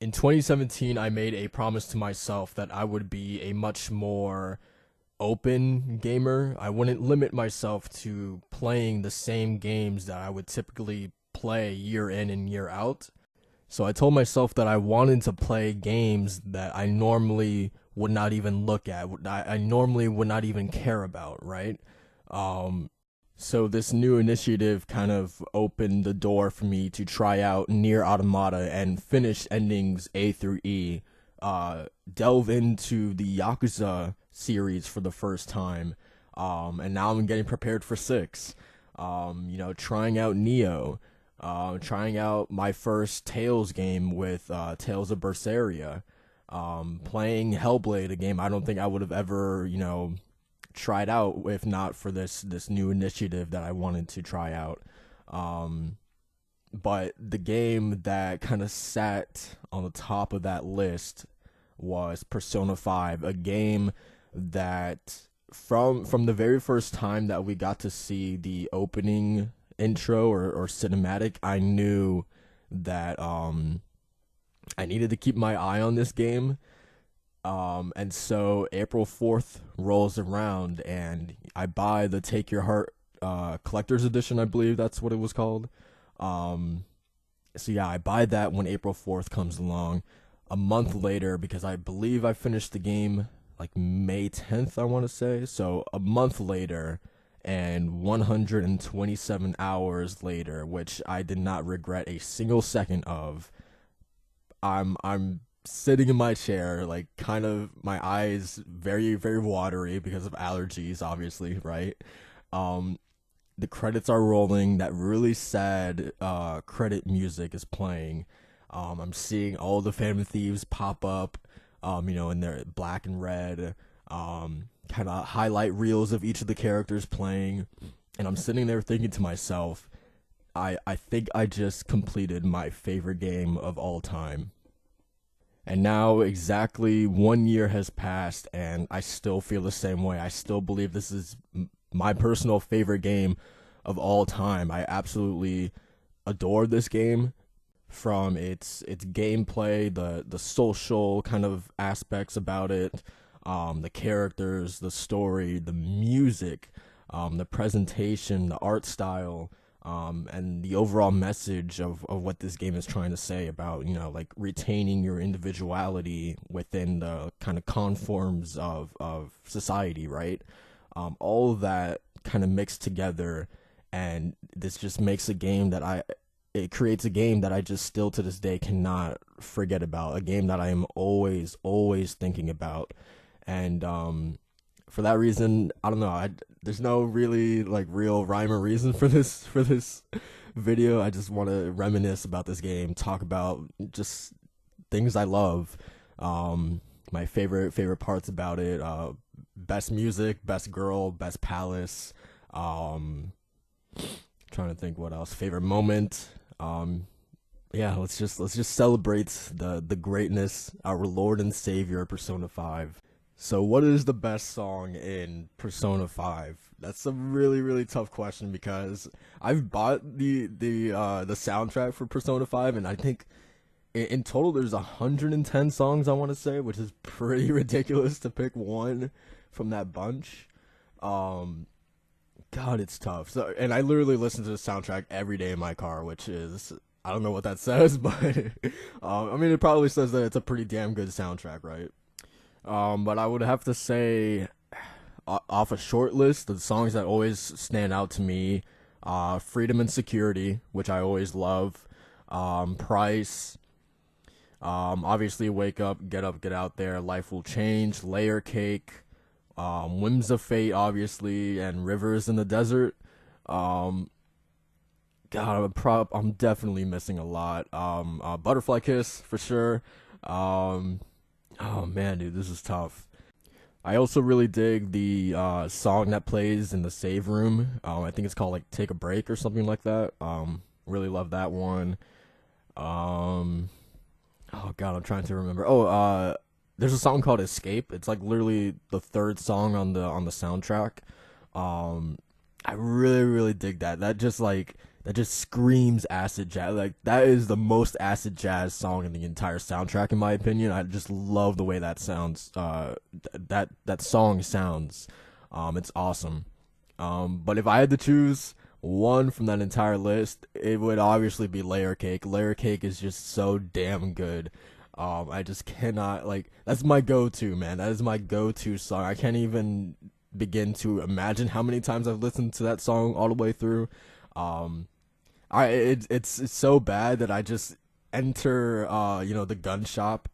In 2017, I made a promise to myself that I would be a much more open gamer. I wouldn't limit myself to playing the same games that I would typically play year in and year out. So I told myself that I wanted to play games that I normally would not even look at, I normally would not even care about, right? Um, so this new initiative kind of opened the door for me to try out Near Automata and finish endings A through E, delve into the Yakuza series for the first time, and now I'm getting prepared for six. Trying out Neo, trying out my first Tales game with Tales of Berseria, playing Hellblade, a game I don't think I would have ever, tried out if not for this new initiative that I wanted to try out. Um, but the game that kind of sat on the top of that list was Persona 5, a game that from the very first time that we got to see the opening intro or cinematic, I knew that I needed to keep my eye on this game. And so April 4th rolls around and I buy the Take Your Heart collector's edition, I believe that's what it was called. Um, so yeah, I buy that when April 4th comes along. A month later, because I believe I finished the game like May 10th, I want to say. So a month later and 127 hours later, which I did not regret a single second of, I'm sitting in my chair, like kind of my eyes very very watery because of allergies, obviously, right? Um, the credits are rolling. That really sad credit music is playing. I'm seeing all the Phantom Thieves pop up, in their black and red, kind of highlight reels of each of the characters playing, and I'm sitting there thinking to myself, I think I just completed my favorite game of all time. And now exactly 1 year has passed, and I still feel the same way. I still believe this is my personal favorite game of all time. I absolutely adore this game, from its gameplay, the social kind of aspects about it, the characters, the story, the music, the presentation, the art style, and the overall message of what this game is trying to say about, like retaining your individuality within the kind of conforms of society, right? All of that kind of mixed together, and this just makes a game that it creates a game that I just still to this day cannot forget about, a game that I am always, always thinking about. And for that reason, I don't know. There's no really like real rhyme or reason for this video. I just want to reminisce about this game, talk about just things I love, my favorite parts about it. Best music, best girl, best palace. Um, Trying to think what else. Favorite moment. Um, yeah, let's just celebrate the greatness, our Lord and Savior, Persona 5. So, what is the best song in Persona 5? That's a really really tough question because I've bought the soundtrack for Persona 5, and I think in total there's 110 songs, I want to say, which is pretty ridiculous to pick one from that bunch. Um God, it's tough. So, and I literally listen to the soundtrack every day in my car, which is, I don't know what that says, but I mean, it probably says that it's a pretty damn good soundtrack, right? But I would have to say, off a short list, the songs that always stand out to me, "Freedom and Security," which I always love, "Price," obviously "Wake Up, Get Out There," "Life Will Change," "Layer Cake," "Whims of Fate," obviously, and "Rivers in the Desert." Um, God, I'm definitely missing a lot. "Butterfly Kiss" for sure. Um, oh man, dude, this is tough. I also really dig the song that plays in the save room. I think it's called like "Take a Break" or something like that. Really love that one. Um, oh God, I'm trying to remember. There's a song called "Escape." It's like literally the third song on the soundtrack. Um, I really really dig that. That just like that just screams acid jazz. Like that is the most acid jazz song in the entire soundtrack, in my opinion. I just love the way that sounds. That song sounds. It's awesome. But if I had to choose one from that entire list, it would obviously be Layer Cake. Layer Cake is just so damn good. I just cannot like that's my go-to, man. That is my go-to song. I can't even begin to imagine how many times I've listened to that song all the way through. Um, it's so bad that I just enter the gun shop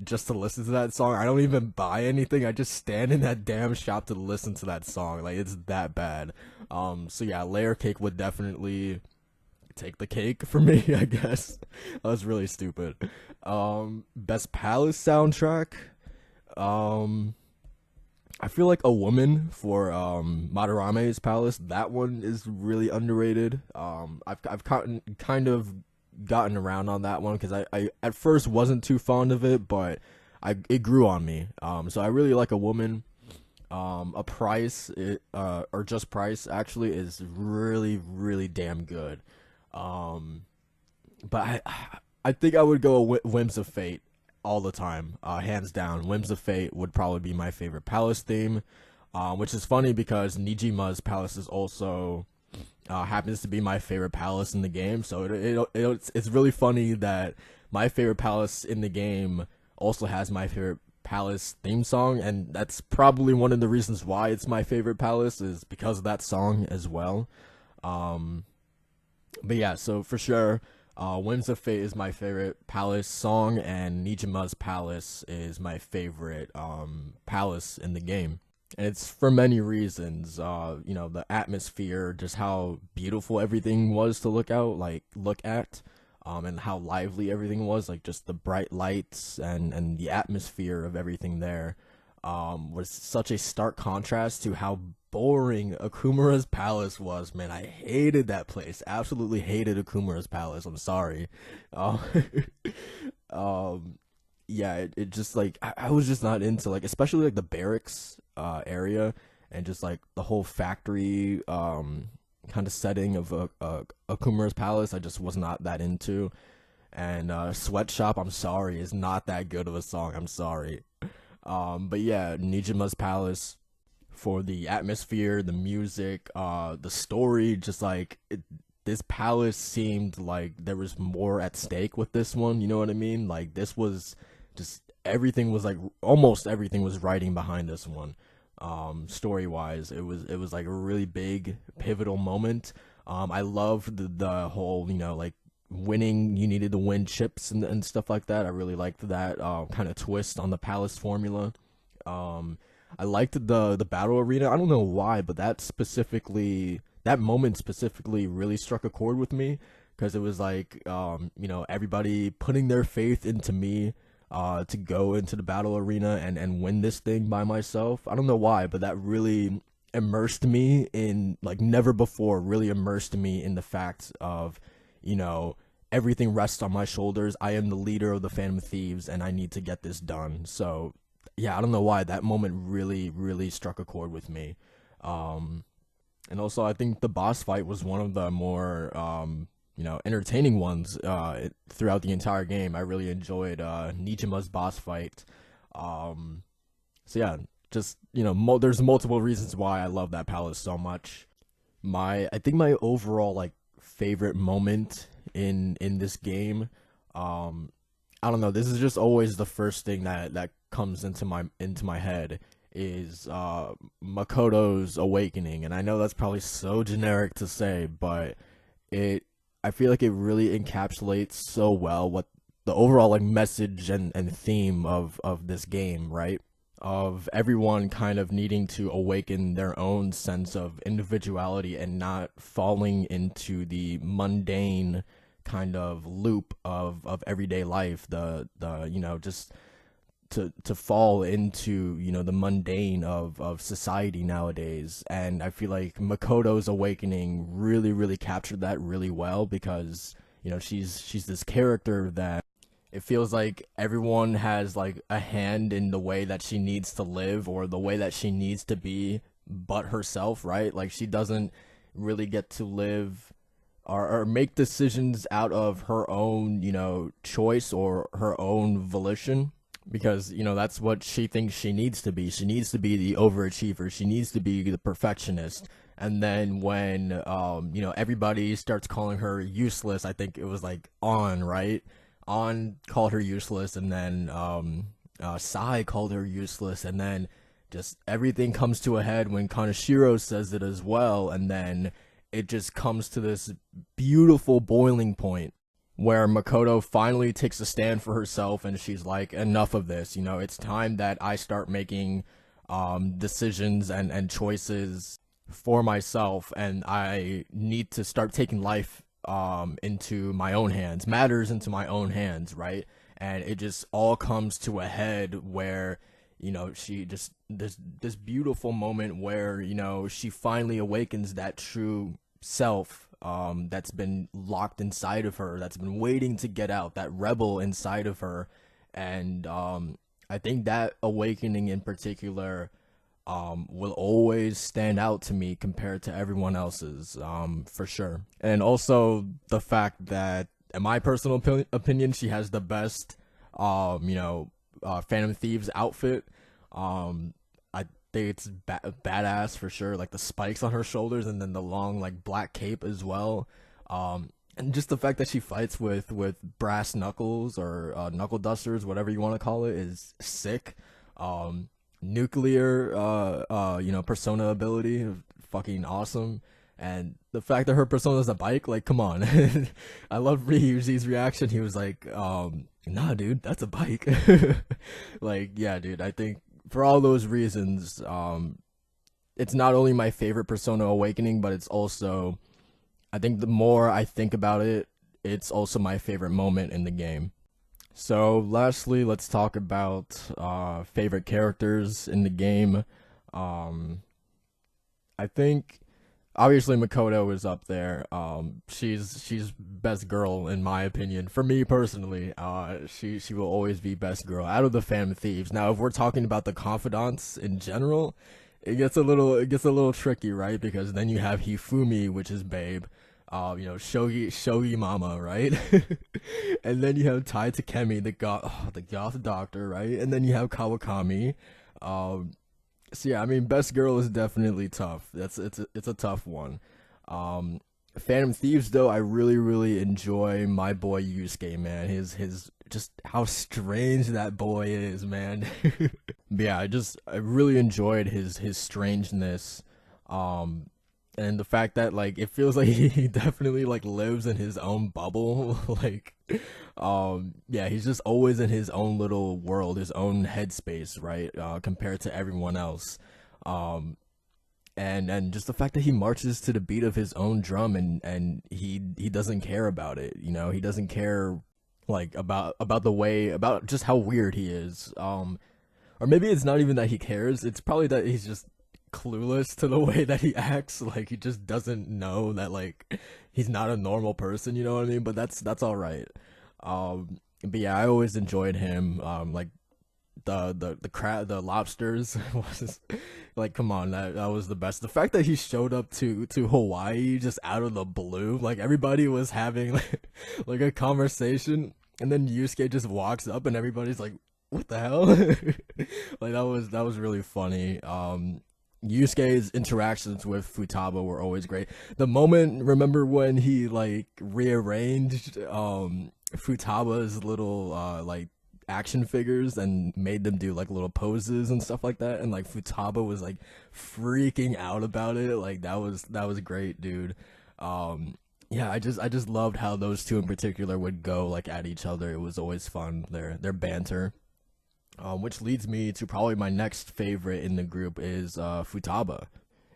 just to listen to that song. I don't even buy anything. I just stand in that damn shop to listen to that song. Like it's that bad. So yeah, Layer Cake would definitely take the cake for me, I guess. That was really stupid. Best Palace soundtrack. Um I feel like A Woman for Madarame's Palace. That one is really underrated. I've kind of gotten around on that one because I at first wasn't too fond of it, but it grew on me. So I really like A Woman. A Price, or Just Price actually is really really damn good. Um, but I think I would go Whims of Fate all the time, hands down. Whims of Fate would probably be my favorite Palace theme, which is funny because Nijima's Palace is also happens to be my favorite palace in the game. So it's really funny that my favorite palace in the game also has my favorite palace theme song, and that's probably one of the reasons why it's my favorite palace is because of that song as well. Um, but yeah, so for sure, Winds of Fate is my favorite Palace song, and Nijima's Palace is my favorite Palace in the game. And it's for many reasons. The atmosphere, just how beautiful everything was to look at, and how lively everything was, like just the bright lights and the atmosphere of everything there, was such a stark contrast to how boring Akumura's Palace was. Man, I hated that place. Absolutely hated Akumura's Palace. I'm sorry. Um, um, yeah, it just like I was just not into like especially like the barracks area and just like the whole factory kind of setting of Akumura's Palace. I just was not that into. And Sweatshop, I'm sorry, is not that good of a song. I'm sorry. But yeah, Nijima's Palace for the atmosphere, the music, the story, just like this palace seemed like there was more at stake with this one. You know what I mean? Like this was just everything was like almost everything was writing behind this one. Story wise, it was like a really big pivotal moment. I loved the whole like winning. You needed to win chips and stuff like that. I really liked that kind of twist on the palace formula. Um, I liked the battle arena. I don't know why, but that moment specifically really struck a chord with me because it was like everybody putting their faith into me to go into the battle arena and win this thing by myself. I don't know why, but that really immersed me in like never before really immersed me in the fact of you know everything rests on my shoulders. I am the leader of the Phantom Thieves and I need to get this done. So yeah, I don't know why that moment really, really struck a chord with me. Um, and also, I think the boss fight was one of the more, entertaining ones throughout the entire game. I really enjoyed Nijima's boss fight. Um, so yeah, just there's multiple reasons why I love that palace so much. I think my overall like favorite moment in this game, um, I don't know. This is just always the first thing that comes into my head is Makoto's awakening, and I know that's probably so generic to say, but it I feel like it really encapsulates so well what the overall like message and theme of this game, right? Of everyone kind of needing to awaken their own sense of individuality and not falling into the mundane kind of loop of everyday life, the just to fall into the mundane of society nowadays. And I feel like Makoto's awakening really really captured that really well because she's this character that it feels like everyone has like a hand in the way that she needs to live or the way that she needs to be but herself, right? Like she doesn't really get to live or make decisions out of her own, choice or her own volition, because that's what she thinks she needs to be. She needs to be the overachiever. She needs to be the perfectionist. And then when everybody starts calling her useless, I think it was like On, right? On called her useless, and then Sai called her useless, and then just everything comes to a head when Kaneshiro says it as well, and then it just comes to this beautiful boiling point where Makoto finally takes a stand for herself, and she's like, enough of this. It's time that I start making decisions and choices for myself, and I need to start taking life into my own hands, matters into my own hands, right? And it just all comes to a head where she just this beautiful moment where she finally awakens that true self that's been locked inside of her, that's been waiting to get out, that rebel inside of her. And I think that awakening in particular will always stand out to me compared to everyone else's, for sure. And also the fact that, in my personal opinion, she has the best, Phantom Thieves outfit. I think it's badass for sure. Like the spikes on her shoulders, and then the long like black cape as well. And just the fact that she fights with brass knuckles or knuckle dusters, whatever you want to call it, is sick. Nuclear persona ability, fucking awesome. And the fact that her persona is a bike, like, come on. I love Ryuji's reaction. He was like, nah, dude, that's a bike. Like, yeah, dude, I think for all those reasons, it's not only my favorite Persona Awakening, but it's also, I think the more I think about it, it's also my favorite moment in the game. So lastly, let's talk about favorite characters in the game. I think obviously Makoto is up there. She's best girl in my opinion. For me personally, she will always be best girl out of the Phantom Thieves. Now, if we're talking about the confidants in general, it gets a little tricky, right? Because then you have Hifumi, which is Babe. Shogi Mama, right? And then you have Tai Takemi, the goth doctor, right? And then you have Kawakami. So yeah, I mean, best girl is definitely tough. It's a tough one. Phantom Thieves though, I really enjoy my boy Yusuke, man. His just how strange that boy is, man. But yeah, I really enjoyed his strangeness. And the fact that like it feels like he definitely like lives in his own bubble. Like yeah, he's just always in his own little world, his own headspace, right? Compared to everyone else. And just the fact that he marches to the beat of his own drum, and he doesn't care about it, he doesn't care like about the way, about just how weird he is. Or maybe it's not even that he cares, it's probably that he's just clueless to the way that he acts. Like he just doesn't know that like he's not a normal person, you know what I mean? But that's all right. But yeah, I always enjoyed him. Like the crab, the lobsters was like, come on, that was the best. The fact that he showed up to Hawaii just out of the blue, like everybody was having like a conversation, and then Yusuke just walks up and everybody's like, what the hell? Like that was really funny. Yusuke's interactions with Futaba were always great. The moment, remember when he like rearranged Futaba's little like action figures and made them do like little poses and stuff like that, and like Futaba was like freaking out about it. Like that was great, dude. Yeah, I just loved how those two in particular would go like at each other. It was always fun, their banter. Which leads me to probably my next favorite in the group is Futaba.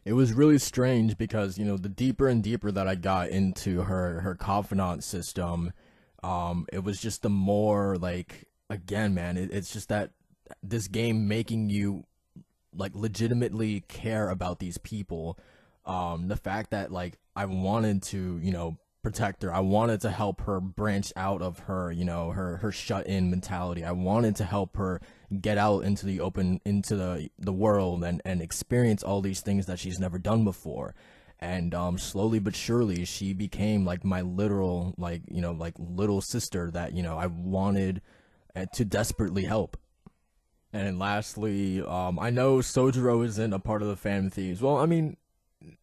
It was really strange because, the deeper and deeper that I got into her confidant system, it was just the more like, again, man, it's just that this game making you like legitimately care about these people. The fact that like I wanted to, protect her. I wanted to help her branch out of her, her shut in mentality. I wanted to help her get out into the open, into the world, and experience all these things that she's never done before. and slowly but surely she became like my literal, like, you know, like little sister that, you know, I wanted to desperately help. And then lastly, I know Sojiro isn't a part of the Phantom Thieves. Well, I mean,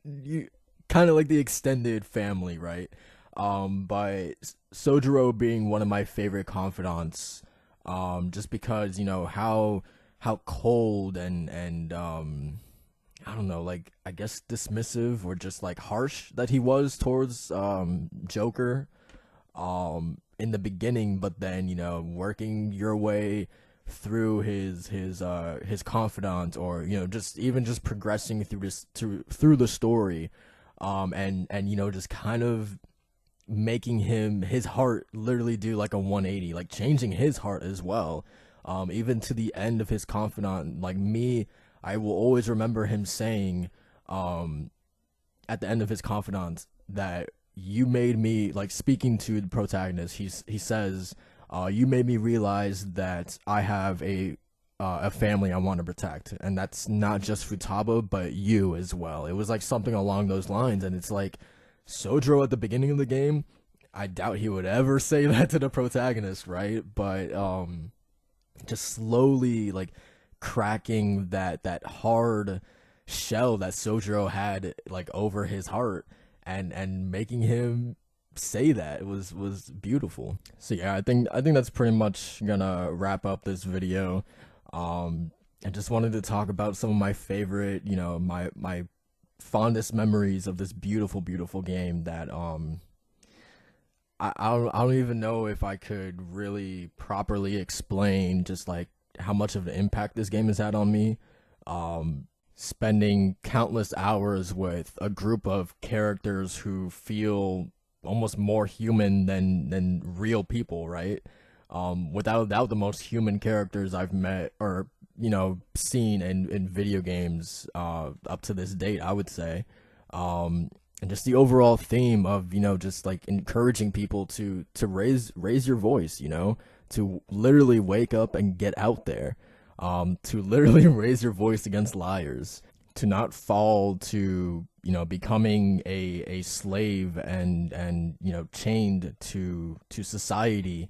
you kind of like the extended family, right? But Sojiro being one of my favorite confidants, just because, you know, how cold and I don't know, like, I guess dismissive or just like harsh that he was towards Joker in the beginning, but then, you know, working your way through his confidant, or, you know, just even just progressing through through the story, and you know, just kind of making his heart literally do like a 180, like changing his heart as well, even to the end of his confidant. Like me, I will always remember him saying, at the end of his confidant, that you made me, like, speaking to the protagonist, he says, you made me realize that I have a family I want to protect, and that's not just Futaba but you as well. It was like something along those lines, and it's like Sojiro at the beginning of the game, I doubt he would ever say that to the protagonist, right? But just slowly, like, cracking that hard shell that Sojiro had, like, over his heart, and making him say that was beautiful. So yeah, I think that's pretty much gonna wrap up this video. I just wanted to talk about some of my favorite, you know, my fondest memories of this beautiful game that I don't even know if I could really properly explain just like how much of an impact this game has had on me. Spending countless hours with a group of characters who feel almost more human than real people, right? Without a doubt, the most human characters I've met, or, you know, seen in video games up to this date, I would say. And just the overall theme of, you know, just like encouraging people to raise your voice, you know, to literally wake up and get out there, to literally raise your voice against liars, to not fall to, you know, becoming a slave and you know, chained to society,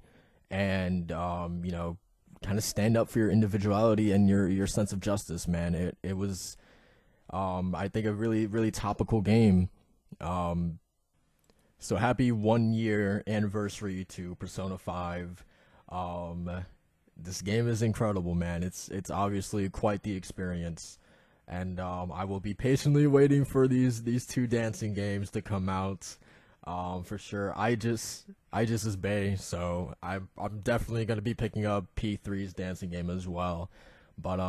and you know, kind of stand up for your individuality and your sense of justice, man. It was I think a really topical game. So happy 1 year anniversary to Persona 5. This game is incredible, man. It's obviously quite the experience, and I will be patiently waiting for these two dancing games to come out. For sure. I just is Bay, so I'm definitely gonna be picking up P3's dancing game as well. But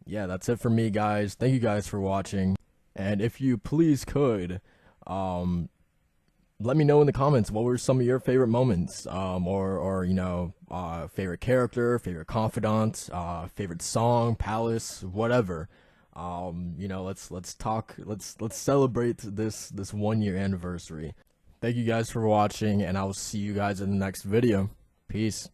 yeah, that's it for me, guys. Thank you guys for watching, and if you please could, um let me know in the comments what were some of your favorite moments, or you know, favorite character, favorite confidant, favorite song, palace, whatever. You know, let's talk, let's celebrate this 1 year anniversary. Thank you guys for watching, and I will see you guys in the next video. Peace.